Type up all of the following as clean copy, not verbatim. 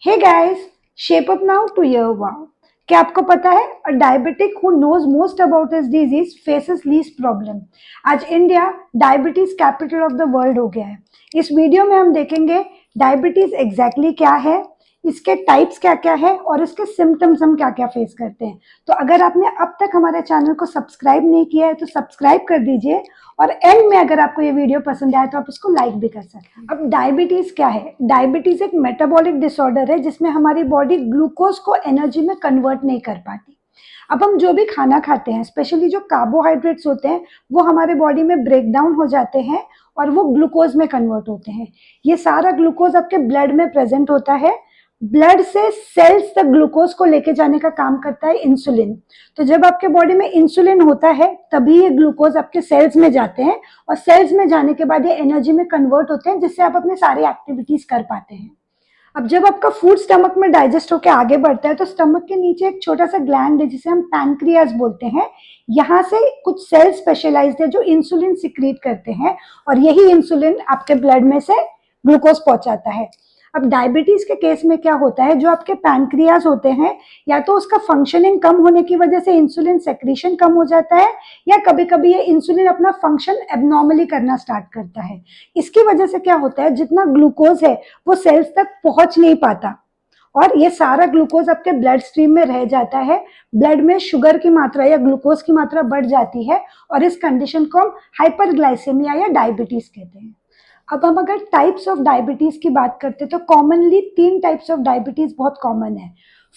Hey guys, shape up now to year wow. क्या आपको पता है a diabetic who knows most about his disease faces least problem. आज India diabetes capital of the world हो गया है। इस वीडियो में हम देखेंगे डायबिटीज एग्जैक्टली क्या है, इसके टाइप्स क्या क्या है और इसके सिम्टम्स हम क्या क्या फेस करते हैं। तो अगर आपने अब तक हमारे चैनल को सब्सक्राइब नहीं किया है तो सब्सक्राइब कर दीजिए और एंड में अगर आपको ये वीडियो पसंद आए तो आप इसको लाइक भी कर सकते हैं। अब डायबिटीज क्या है? डायबिटीज एक मेटाबॉलिक डिसऑर्डर है जिसमें हमारी बॉडी ग्लूकोज को एनर्जी में कन्वर्ट नहीं कर पाती। अब हम जो भी खाना खाते हैं, स्पेशली जो कार्बोहाइड्रेट्स होते हैं, वो हमारे बॉडी में ब्रेक डाउन हो जाते हैं और वो ग्लूकोज में कन्वर्ट होते हैं। ये सारा ग्लूकोज आपके ब्लड में प्रेजेंट होता है। ब्लड से सेल्स तक ग्लूकोज को लेके जाने का काम करता है इंसुलिन। तो जब आपके बॉडी में इंसुलिन होता है तभी ये ग्लूकोज आपके सेल्स में जाते हैं और सेल्स में जाने के बाद ये एनर्जी में कन्वर्ट होते हैं जिससे आप अपने सारे एक्टिविटीज कर पाते हैं। अब जब आपका फूड स्टमक में डाइजेस्ट होकर आगे बढ़ता है तो स्टमक के नीचे एक छोटा सा ग्लैंड है जिसे हम पैनक्रियाज बोलते हैं। यहाँ से कुछ सेल स्पेशलाइज्ड है जो इंसुलिन सिक्रीट करते हैं और यही इंसुलिन आपके ब्लड में से ग्लूकोज पहुंचाता है। अब डायबिटीज के केस में क्या होता है, जो आपके पैनक्रियाज होते हैं या तो उसका फंक्शनिंग कम होने की वजह से इंसुलिन सेक्रीशन कम हो जाता है या कभी कभी ये इंसुलिन अपना फंक्शन एबनॉर्मली करना स्टार्ट करता है। इसकी वजह से क्या होता है, जितना ग्लूकोज है वो सेल्स तक पहुंच नहीं पाता और ये सारा ग्लूकोज आपके ब्लड स्ट्रीम में रह जाता है। ब्लड में शुगर की मात्रा या ग्लूकोज की मात्रा बढ़ जाती है और इस कंडीशन को हम हाइपरग्लाइसेमिया या डायबिटीज कहते हैं। अब हम अगर टाइप्स ऑफ डायबिटीज की बात करते हैं तो कॉमनली 3 टाइप्स ऑफ डायबिटीज बहुत कॉमन है।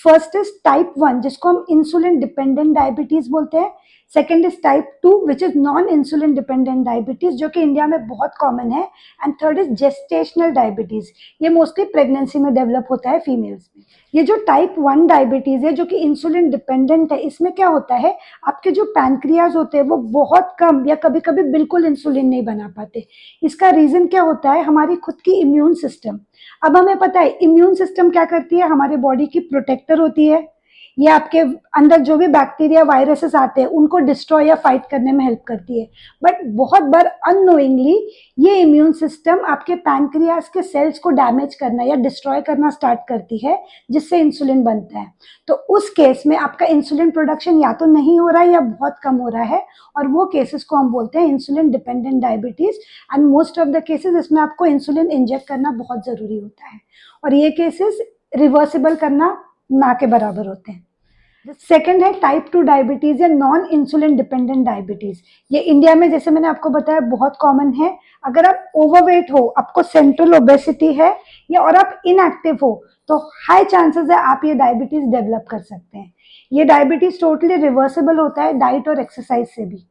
फर्स्ट इज टाइप 1 जिसको हम इंसुलिन डिपेंडेंट डायबिटीज बोलते हैं। Second is type 2 which is non insulin dependent diabetes जो कि इंडिया में बहुत कॉमन है। And third is gestational diabetes, ये मोस्टली प्रेगनेंसी में डेवलप होता है फीमेल्स में। ये जो टाइप 1 डायबिटीज है जो कि इंसुलिन डिपेंडेंट है, इसमें क्या होता है, आपके जो पैनक्रियाज होते हैं वो बहुत कम या कभी कभी बिल्कुल इंसुलिन नहीं बना पाते। इसका रीजन क्या होता है, हमारी खुद की इम्यून सिस्टम। अब हमें पता है इम्यून सिस्टम क्या करती है, हमारे बॉडी की प्रोटेक्टर होती है। ये आपके अंदर जो भी बैक्टीरिया वायरसेस आते हैं उनको डिस्ट्रॉय या फाइट करने में हेल्प करती है। बट बहुत बार अननोइंगली ये इम्यून सिस्टम आपके पैनक्रियास के सेल्स को डैमेज करना या डिस्ट्रॉय करना स्टार्ट करती है जिससे इंसुलिन बनता है। तो उस केस में आपका इंसुलिन प्रोडक्शन या तो नहीं हो रहा है या बहुत कम हो रहा है और वो केसेस को हम बोलते हैं insulin dependent diabetes. And most of the cases इसमें आपको इंसुलिन इंजेक्ट करना बहुत जरूरी होता है और ये केसेस रिवर्सिबल करना ना के बराबर होते हैं। सेकेंड है टाइप 2 डायबिटीज या नॉन इंसुलिन डिपेंडेंट डायबिटीज। ये इंडिया में जैसे मैंने आपको बताया बहुत कॉमन है। अगर आप ओवरवेट हो, आपको सेंट्रल ओबेसिटी है या और आप इनएक्टिव हो तो हाई चांसेस है आप ये डायबिटीज डेवलप कर सकते हैं। ये डायबिटीज टोटली रिवर्सिबल होता है डाइट और एक्सरसाइज से भी।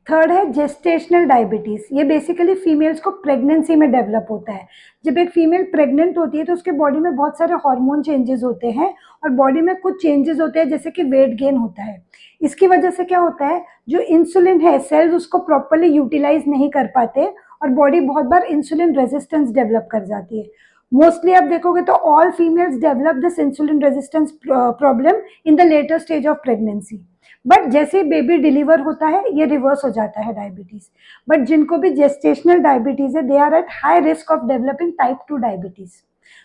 थर्ड है जेस्टेशनल डायबिटीज। ये बेसिकली फीमेल्स को प्रेगनेंसी में डेवलप होता है। जब एक फीमेल प्रेग्नेंट होती है तो उसके बॉडी में बहुत सारे हार्मोन चेंजेस होते हैं और बॉडी में कुछ चेंजेस होते हैं जैसे कि वेट गेन होता है। इसकी वजह से क्या होता है, जो इंसुलिन है सेल्स उसको प्रॉपरली यूटिलाइज नहीं कर पाते और बॉडी बहुत बार इंसुलिन रेजिस्टेंस डेवलप कर जाती है। मोस्टली आप देखोगे तो all females develop this insulin resistance problem in the later stage of pregnancy. But जैसे बेबी डिलीवर होता है ये रिवर्स हो जाता है डायबिटीज। बट जिनको भी जेस्टेशनल डायबिटीज है they are at high risk of developing type 2 diabetes.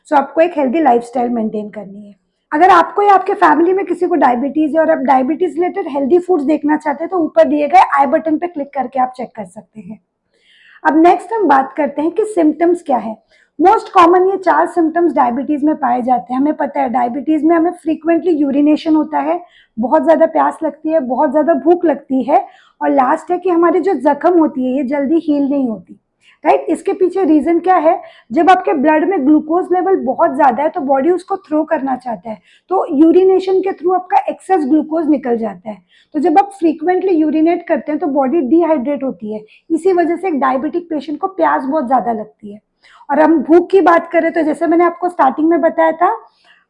So आपको एक हेल्दी लाइफस्टाइल मेंटेन करनी है। अगर आपको या आपके फैमिली में किसी को डायबिटीज है और आप डायबिटीज रिलेटेड हेल्दी फूड्स देखना चाहते हैं तो ऊपर दिए गए आई बटन पे क्लिक करके आप चेक कर सकते हैं। अब नेक्स्ट हम बात करते हैं कि सिम्टम्स क्या है। मोस्ट कॉमन ये 4 सिम्टम्स डायबिटीज में पाए जाते हैं। हमें पता है डायबिटीज में हमें फ्रीक्वेंटली यूरिनेशन होता है, बहुत ज्यादा प्यास लगती है, बहुत ज्यादा भूख लगती है और लास्ट है कि हमारी जो जख्म होती है ये जल्दी हील नहीं होती। राइट, इसके पीछे रीजन क्या है, जब आपके ब्लड में ग्लूकोज लेवल बहुत ज्यादा है तो बॉडी उसको थ्रो करना चाहता है तो यूरिनेशन के थ्रू आपका एक्सेस ग्लूकोज निकल जाता है। तो जब आप फ्रीक्वेंटली यूरिनेट करते हैं तो बॉडी डिहाइड्रेट होती है। इसी वजह से एक डायबिटिक पेशेंट को प्यास बहुत ज्यादा लगती है। और हम भूख की बात करें तो जैसे मैंने आपको स्टार्टिंग में बताया था,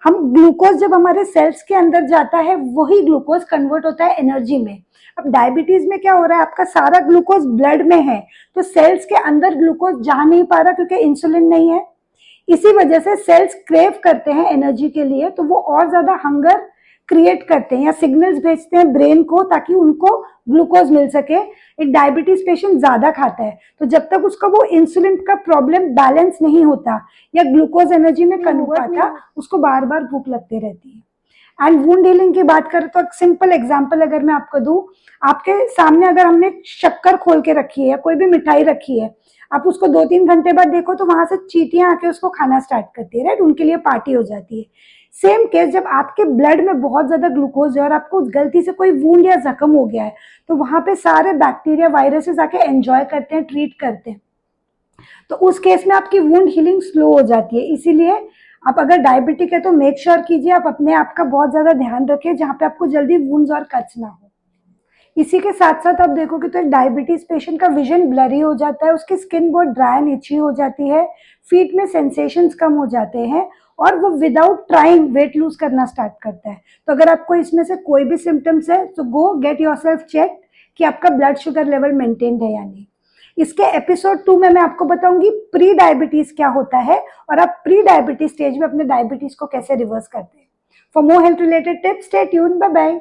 हम ग्लूकोज जब हमारे सेल्स के अंदर जाता है वही ग्लूकोज कन्वर्ट होता है एनर्जी में। अब डायबिटीज में क्या हो रहा है, आपका सारा ग्लूकोज ब्लड में है तो सेल्स के अंदर ग्लूकोज जा नहीं पा रहा क्योंकि इंसुलिन नहीं है। इसी वजह से सेल्स क्रेव करते हैं एनर्जी के लिए तो वो और ज्यादा हंगर क्रिएट करते हैं या सिग्नल्स भेजते हैं ब्रेन को ताकि उनको ग्लूकोज मिल सके। एक डायबिटीज पेशेंट ज्यादा खाता है तो जब तक उसका वो इंसुलिन का प्रॉब्लम बैलेंस नहीं होता या ग्लूकोज एनर्जी में कन्वर्ट नहीं होता, उसको बार बार भूख लगती रहती है। एंड वुंड हीलिंग की बात करें तो एक सिंपल एग्जांपल अगर मैं आपको दूं, आपके सामने अगर हमने शक्कर खोल के रखी है या कोई भी मिठाई रखी है, आप उसको 2-3 घंटे बाद देखो तो वहां से चींटियां आके उसको खाना स्टार्ट करती है, राइट, उनके लिए पार्टी हो जाती है। सेम केस जब आपके ब्लड में बहुत ज्यादा ग्लूकोज है और आपको गलती से कोई वूंड या जख्म हो गया है तो वहां पे सारे बैक्टीरिया वायरसेस आके एंजॉय करते हैं, ट्रीट करते हैं, तो उस केस में आपकी वुंड हीलिंग स्लो हो जाती है। इसीलिए आप अगर डायबिटिक है तो मेक श्योर कीजिए आप अपने आप का बहुत ज्यादा ध्यान रखें जहां पे आपको जल्दी वुंड्स और कट्स ना हो। इसी के साथ साथ आप देखोगे तो एक डायबिटीज पेशेंट का विजन ब्लरी हो जाता है, उसकी स्किन बहुत ड्राई एंड इची हो जाती है, फीट में सेंसेशंस कम हो जाते हैं और वो विदाउट ट्राइंग वेट लूज करना स्टार्ट करता है। तो अगर आपको इसमें से कोई भी सिम्टम्स है तो गो गेट योरसेल्फ चेक कि आपका ब्लड शुगर लेवल मेंटेन्ड है या नहीं। इसके एपिसोड 2 में मैं आपको बताऊंगी प्री डायबिटीज क्या होता है और आप प्री डायबिटीज स्टेज में अपने डायबिटीज को कैसे रिवर्स करते हैं। For more health related tips stay tuned, bye bye.